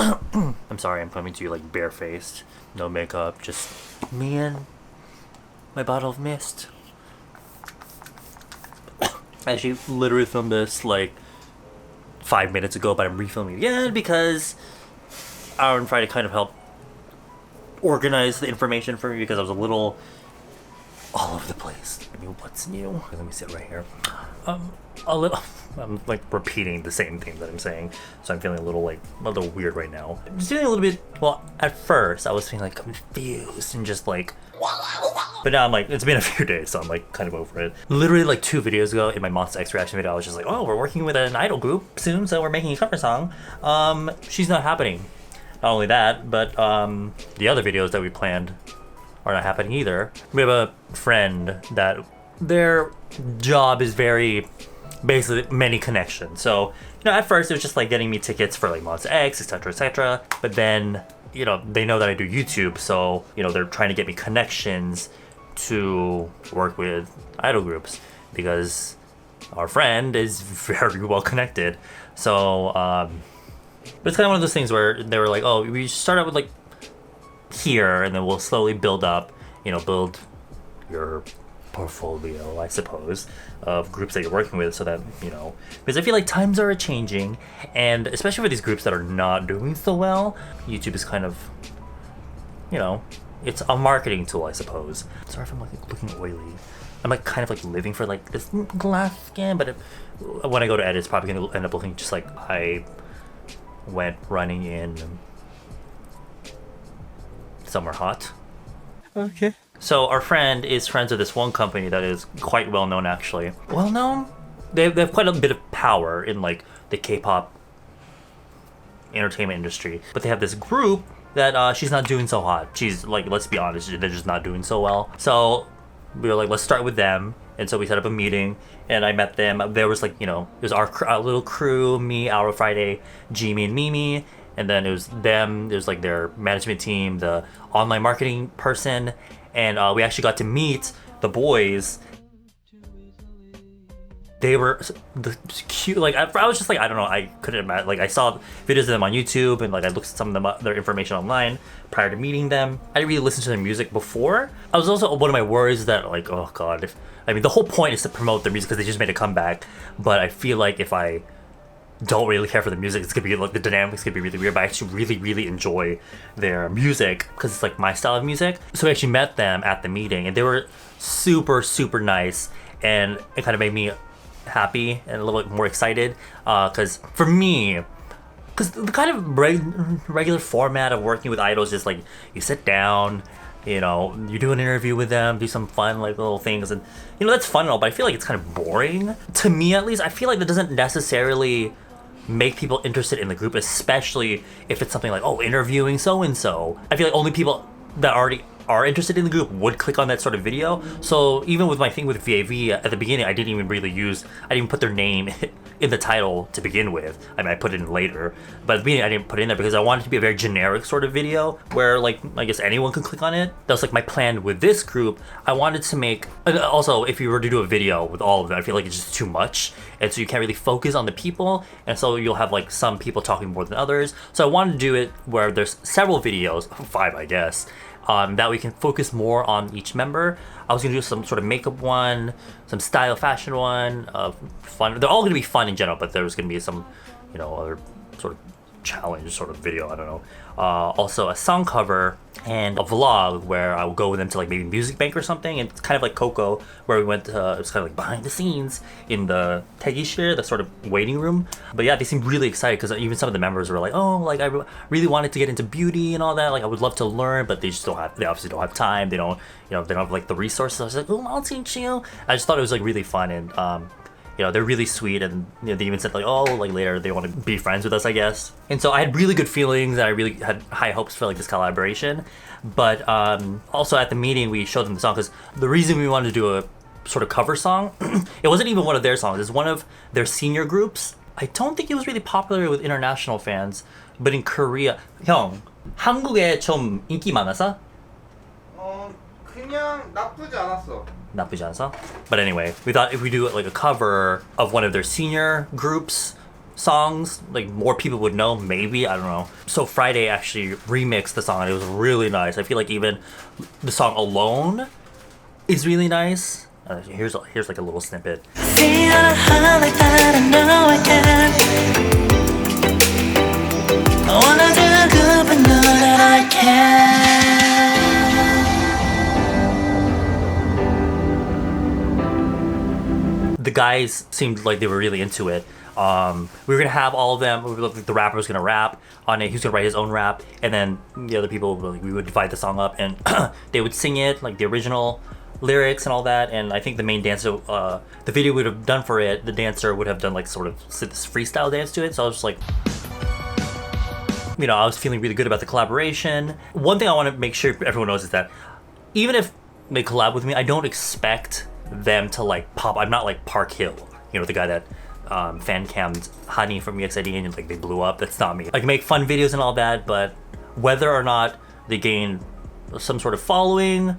I'm sorry, I'm coming to you like barefaced, no makeup, just me and my bottle of mist. I actually literally filmed this like 5 minutes ago, but I'm refilming it again because Aaron tried to kind of help organize the information for me because I was a little all over the place. I mean, what's new? Let me sit right here. A little. I'm like repeating the same thing that I'm saying, so I'm feeling a little weird right now. Just feeling a little bit. Well, at first I was feeling like confused and just like. But now I'm like, it's been a few days, so I'm like kind of over it. Literally like 2 videos ago in my Monsta X reaction video, I was just like, oh, we're working with an idol group soon, so we're making a cover song. She's not happening. Not only that, but the other videos that we planned are not happening either. We have a friend that their job is very basically many connections. So, at first it was just like getting me tickets for like Monsta X, etc., etc. But then, they know that I do YouTube, so, they're trying to get me connections to work with idol groups because our friend is very well connected. So, but it's kind of one of those things where they were like, oh, we start out with like here and then we'll slowly build up, build your portfolio, I suppose, of groups that you're working with so that, because I feel like times are changing, and especially for these groups that are not doing so well, YouTube is kind of, it's a marketing tool, I suppose. Sorry if I'm like looking oily. I'm like kind of like living for like this glass skin, but when I go to edit, it's probably going to end up looking just like I went running in somewhere hot. Okay. So our friend is friends with this one company that is quite well known, actually. Well known? They have quite a bit of power in like the K-pop entertainment industry. But they have this group that she's not doing so hot. She's like, let's be honest, they're just not doing so well. So we were like, let's start with them. And so we set up a meeting and I met them. There was like, it was our little crew, me, Auro Friday, Jimmy and Mimi. And then it was them, there's like their management team, the online marketing person. And we actually got to meet the boys. They were the cute. Like I was just like, I don't know. I couldn't imagine. Like I saw videos of them on YouTube and like I looked at some of them their information online prior to meeting them. I didn't really listen to their music before. I was also one of my worries that like, oh god, the whole point is to promote their music because they just made a comeback. But I feel like if I don't really care for the music, it's gonna be like the dynamics could be really weird, but I actually really enjoy their music because it's like my style of music. So we actually met them at the meeting and they were super nice, and it kind of made me happy and a little bit more excited because for me, because the kind of regular format of working with idols is like you sit down, you do an interview with them, do some fun like little things, and that's fun and all, but I feel like it's kind of boring to me, at least. I feel like that doesn't necessarily make people interested in the group, especially if it's something like, oh, interviewing so and so. I feel like only people that already are interested in the group would click on that sort of video. So even with my thing with VAV at the beginning, I didn't even put their name in the title to begin with. I put it in later, but at the beginning I didn't put it in there because I wanted it to be a very generic sort of video where like I guess anyone can click on it. That was like my plan with this group. I wanted to make, also if you were to do a video with all of them, I feel like it's just too much, and so you can't really focus on the people, and so you'll have like some people talking more than others. So I wanted to do it where there's several videos, 5 I guess, that we can focus more on each member. I was gonna do some sort of makeup one, some style fashion one, fun. They're all gonna be fun in general, but there's gonna be some, other sort of challenge sort of video. I don't know. Also a song cover and a vlog where I will go with them to like maybe Music Bank or something. And it's kind of like Coco, where we went to, it was kind of like behind the scenes in the Tegishir, the sort of waiting room. But yeah, they seemed really excited because even some of the members were like, oh, like I really wanted to get into beauty and all that. Like I would love to learn, but they obviously don't have time. They don't, they don't have like the resources. I was like, oh, I'll teach you. I just thought it was like really fun, and they're really sweet, and they even said like, oh, like later they want to be friends with us, I guess. And so I had really good feelings, and I really had high hopes for like this collaboration. But also at the meeting we showed them the song because the reason we wanted to do a sort of cover song, it wasn't even one of their songs. It's one of their senior groups. I don't think it was really popular with international fans, but in Korea, 형, 한국에 좀 인기 많았어? 그냥 나쁘지 않았어. 나쁘지 않았어? But anyway, we thought if we do like a cover of one of their senior groups songs, like more people would know, maybe, I don't know. So Friday actually remixed the song and it was really nice. I feel like even the song alone is really nice. Here's like a little snippet. Feel a high that I know I can. I wanna do good but know that I can. The guys seemed like they were really into it. We were gonna have all of them. The rapper was gonna rap on it. He was gonna write his own rap, and then the other people, we would divide the song up, and they would sing it like the original lyrics and all that. And I think the main dancer, the video would have done for it, the dancer would have done like sort of this freestyle dance to it. So I was just like, you know, I was feeling really good about the collaboration. One thing I want to make sure everyone knows is that even if they collab with me, I don't expect them to like pop. I'm not like Park Hill, you know, the guy that fan cammed Honey from EXID and like they blew up. That's not me. I can make fun videos and all that, but whether or not they gain some sort of following,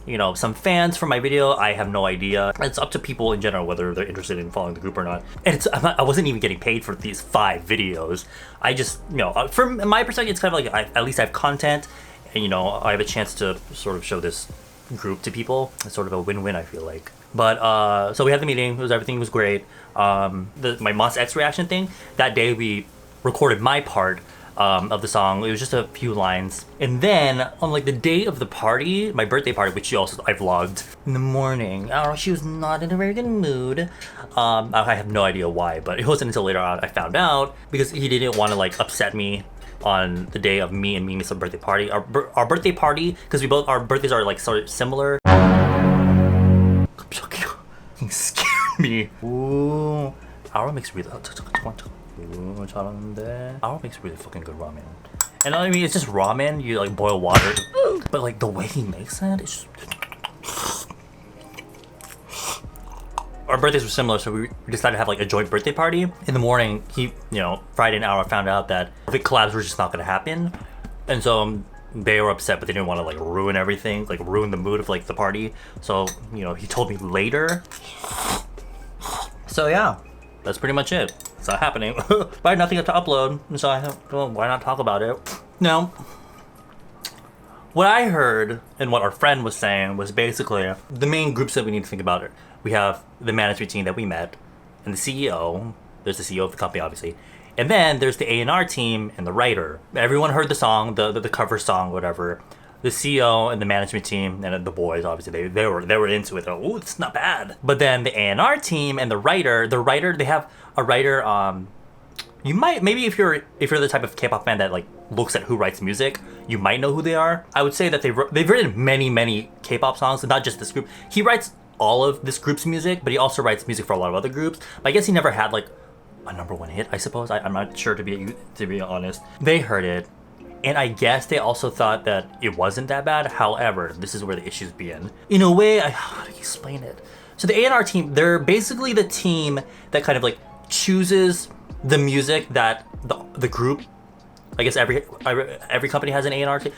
you know, some fans from my video, I have no idea. It's up to people in general whether they're interested in following the group or not. And I wasn't even getting paid for these 5 videos. I just, you know, from my perspective, it's kind of like at least I have content, and you know, I have a chance to sort of show this group to people. It's sort of a win-win, I feel like. But so we had the meeting. Everything was great. My Monsta X reaction thing, that day we recorded my part of the song. It was just a few lines, and then on like the day of the party, my birthday party, which I vlogged in the morning, she was not in a very good mood. I have no idea why, but it wasn't until later on I found out, because he didn't want to like upset me on the day of me and Mimi's birthday party. Our birthday party, because our birthdays are like sort of similar. Scared me. Ooh, Aura makes really. Aura makes really fucking good ramen. And I mean, it's just ramen. You like boil water, but like the way he makes it, it's just... Our birthdays were similar, so we decided to have like a joint birthday party. In the morning, Friday and Aura found out that the collabs were just not gonna happen, and so they were upset, but they didn't want to like ruin everything, like ruin the mood of like the party. So, you know, he told me later. So yeah, that's pretty much it. It's not happening. But I had nothing to upload, so I thought, well, why not talk about it? Now, what I heard and what our friend was saying was basically the main groups that we need to think about. We have the management team that we met, and the CEO. There's the CEO of the company, obviously. And then there's the A&R team and the writer. Everyone heard the song, the cover song, whatever. The CEO and the management team and the boys, obviously, they were into it. Oh, it's not bad. But then the A&R team and the writer, they have a writer. You might, maybe if you're the type of K-pop fan that like looks at who writes music, you might know who they are. I would say that they've written many K-pop songs, and not just this group. He writes all of this group's music, but he also writes music for a lot of other groups. But I guess he never had like a #1 hit, I suppose. I'm not sure, to be honest. They heard it, and I guess they also thought that it wasn't that bad. However, this is where the issues begin. In a way, how do you explain it? So the A&R team, they're basically the team that kind of like chooses the music that the group. I guess every company has an A&R team.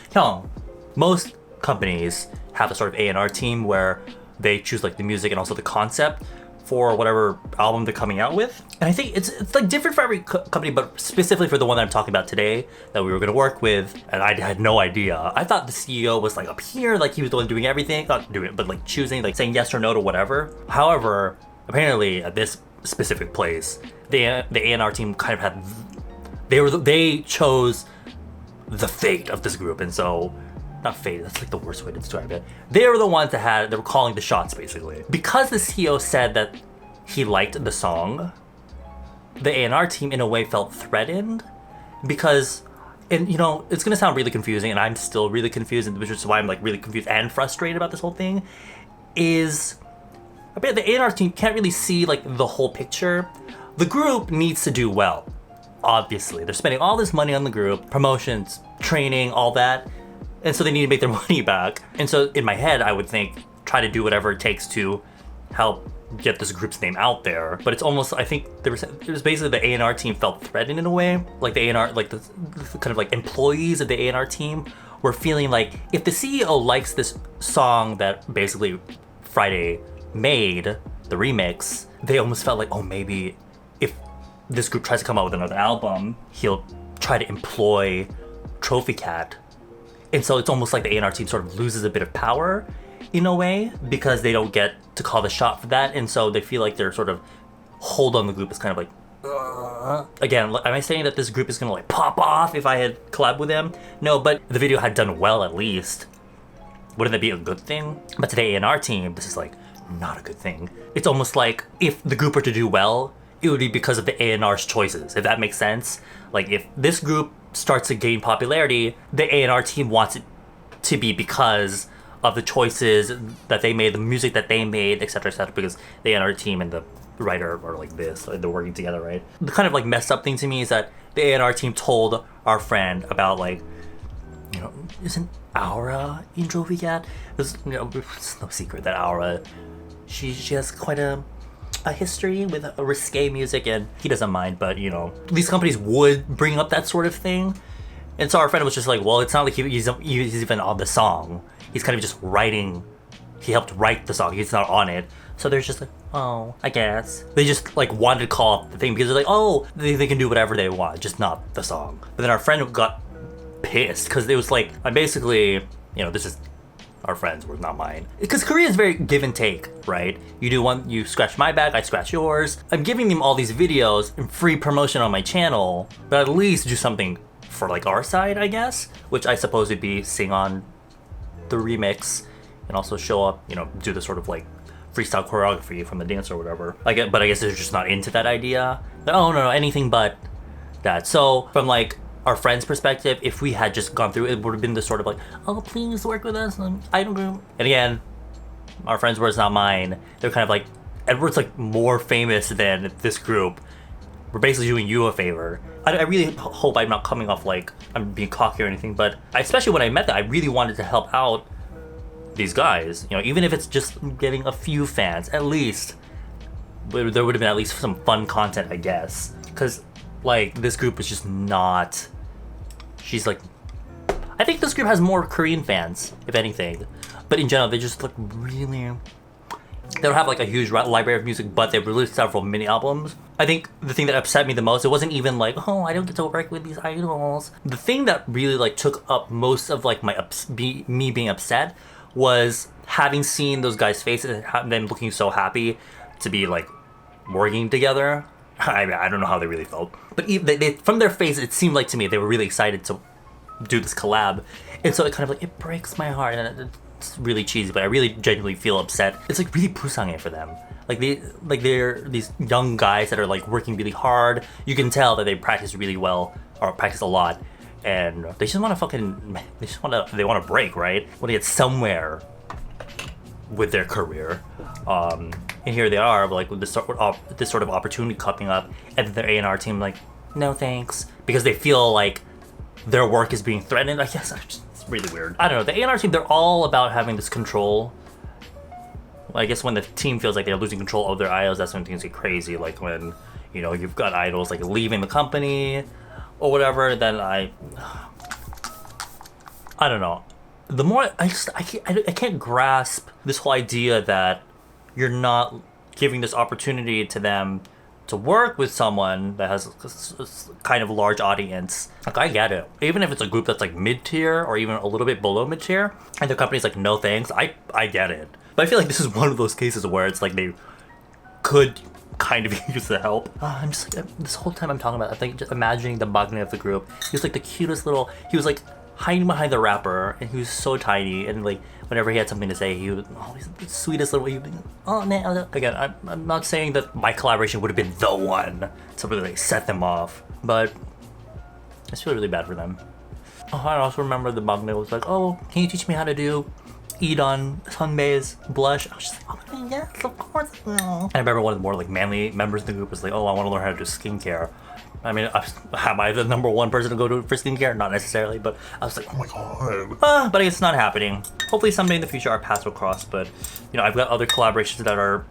Most companies have a sort of A&R team where they choose like the music and also the concept for whatever album they're coming out with. And I think it's like different for every company, but specifically for the one that I'm talking about today that we were gonna work with, and I had no idea. I thought the CEO was like up here, like he was the one doing everything, not doing it, but like choosing, like saying yes or no to whatever. However, apparently at this specific place, the A&R team kind of had, they chose the fate of this group, and so, not fate, that's like the worst way to describe it. They were the ones that they were calling the shots, basically. Because the CEO said that he liked the song, the A&R team in a way felt threatened, because, and you know, it's gonna sound really confusing, and I'm still really confused, which is why I'm like really confused and frustrated about this whole thing, is I bet the A&R team can't really see like the whole picture. The group needs to do well, obviously. They're spending all this money on the group, promotions, training, all that. And so they need to make their money back. And so in my head, I would think, try to do whatever it takes to help get this group's name out there. But it's almost, I think it was basically the A&R team felt threatened in a way. Like the A&R, like the kind of like employees of the A&R team were feeling like, if the CEO likes this song that basically Friday made, the remix, they almost felt like, oh, maybe if this group tries to come out with another album, he'll try to employ Trophy Cat. And so it's almost like the A&R team sort of loses a bit of power in a way because they don't get to call the shot for that. And so they feel like their sort of hold on the group is kind of like, again, am I saying that this group is gonna like pop off if I had collabed with them? No, but the video had done well at least. Wouldn't that be a good thing? But to the A&R team, this is like not a good thing. It's almost like if the group were to do well, it would be because of the A&R's choices, if that makes sense. Like if this group starts to gain popularity, the A&R team wants it to be because of the choices that they made, the music that they made, etc., because the A&R team and the writer are like this, like they're working together, right? The kind of like messed up thing to me is that the A&R team told our friend about like, you know, isn't Aura in Trophy Cat? It's no secret that Aura, she has quite a history with risque music, and he doesn't mind, but you know, these companies would bring up that sort of thing. And so our friend was just like, well, it's not like he's even on the song. He's kind of just writing, he helped write the song, he's not on it. So they're just like, oh, I guess. They just like wanted to call up the thing because they're like, oh, they can do whatever they want, just not the song. But then our friend got pissed because it was like, I'm basically, you know, this is our friends' work, not mine. Because Korea is very give and take, right? You do one, you scratch my back, I scratch yours. I'm giving them all these videos and free promotion on my channel, but at least do something for like our side, I guess, which I suppose would be sing on the remix and also show up, you know, do the sort of like freestyle choreography from the dance or whatever. But I guess they're just not into that idea. Like, oh no, anything but that. So from like our friend's perspective, if we had just gone through, it would have been this sort of like, oh, please work with us, idol group. And again, our friend's words, not mine. They're kind of like, Edward's like more famous than this group. We're basically doing you a favor. I really hope I'm not coming off like I'm being cocky or anything, but especially when I met them, I really wanted to help out these guys. You know, even if it's just getting a few fans, at least there would have been at least some fun content, I guess. Because like this group is just not. She's like, I think this group has more Korean fans, if anything. But in general, they just look really. They don't have like a huge library of music, but they've released several mini albums. I think the thing that upset me the most, it wasn't even like, oh, I don't get to work with these idols. The thing that really like took up most of like my me being upset was having seen those guys' faces and them looking so happy to be like working together. I mean, I don't know how they really felt, but even they, from their face, it seemed like to me they were really excited to do this collab, and so it kind of like it breaks my heart, and it's really cheesy, but I really genuinely feel upset. It's like really pusange for them. Like they're these young guys that are like working really hard. You can tell that they practice really well or practice a lot, and they just want to they want to break, right? Want to get somewhere with their career. And here they are, like with this sort of opportunity coming up, and their A&R team like, no thanks, because they feel like their work is being threatened. I guess it's really weird. I don't know. The A&R team, they're all about having this control. I guess when the team feels like they're losing control of their idols, that's when things get crazy. Like when, you know, you've got idols like leaving the company or whatever. Then I don't know. The more I can't grasp this whole idea that you're not giving this opportunity to them to work with someone that has a kind of large audience. Like, I get it. Even if it's a group that's like mid-tier or even a little bit below mid-tier, and the company's like, no thanks, I get it. But I feel like this is one of those cases where it's like they could kind of use the help. I'm just like, this whole time I'm talking about, I think just imagining the Magne of the group. He was like the cutest little, he was like hiding behind the rapper, and he was so tiny, and like whenever he had something to say, he was he's the sweetest little. He was, oh man! Again, I'm not saying that my collaboration would have been the one to really like set them off, but I just feel really bad for them. Oh, I also remember the Magne was like, oh, can you teach me how to do Edon Sunbae's blush? I was just like, oh yes, of course. And I remember one of the more like manly members of the group was like, oh, I want to learn how to do skincare. I mean, am I the number one person to go to for skincare? Not necessarily, but I was like, oh my god. But it's not happening. Hopefully someday in the future our paths will cross, but you know, I've got other collaborations that are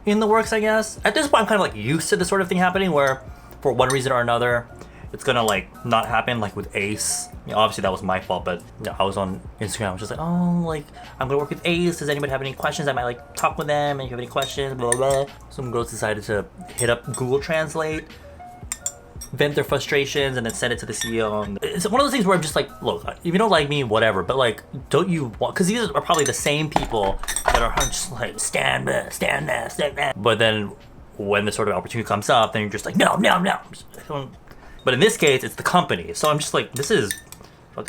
in the works, I guess. At this point, I'm kind of like used to this sort of thing happening where for one reason or another, it's gonna like not happen like with Ace. You know, obviously that was my fault, but you know, I was on Instagram. I was just like, oh, like I'm gonna work with Ace. Does anybody have any questions? I might like talk with them. And if you have any questions, blah blah. Some girls decided to hit up Google Translate, vent their frustrations, and then send it to the CEO. And it's one of those things where I'm just like, look, if you don't like me, whatever, but like, don't you want? Because these are probably the same people that are just like stand there. But then when the sort of opportunity comes up, then you're just like, no. But in this case, it's the company. So I'm just like, this is,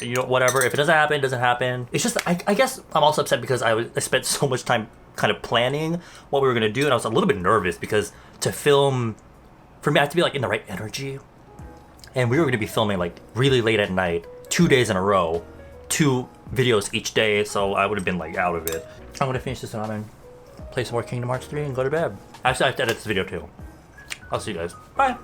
you know, whatever. If it doesn't happen, it doesn't happen. It's just, I guess I'm also upset because I spent so much time kind of planning what we were gonna do, and I was a little bit nervous because to film, for me, I have to be like in the right energy. And we were gonna be filming like really late at night, 2 days in a row, 2 videos each day, so I would have been like out of it. I'm gonna finish this ramen, play some more Kingdom Hearts 3, and go to bed. Actually, I have to edit this video too. I'll see you guys. Bye.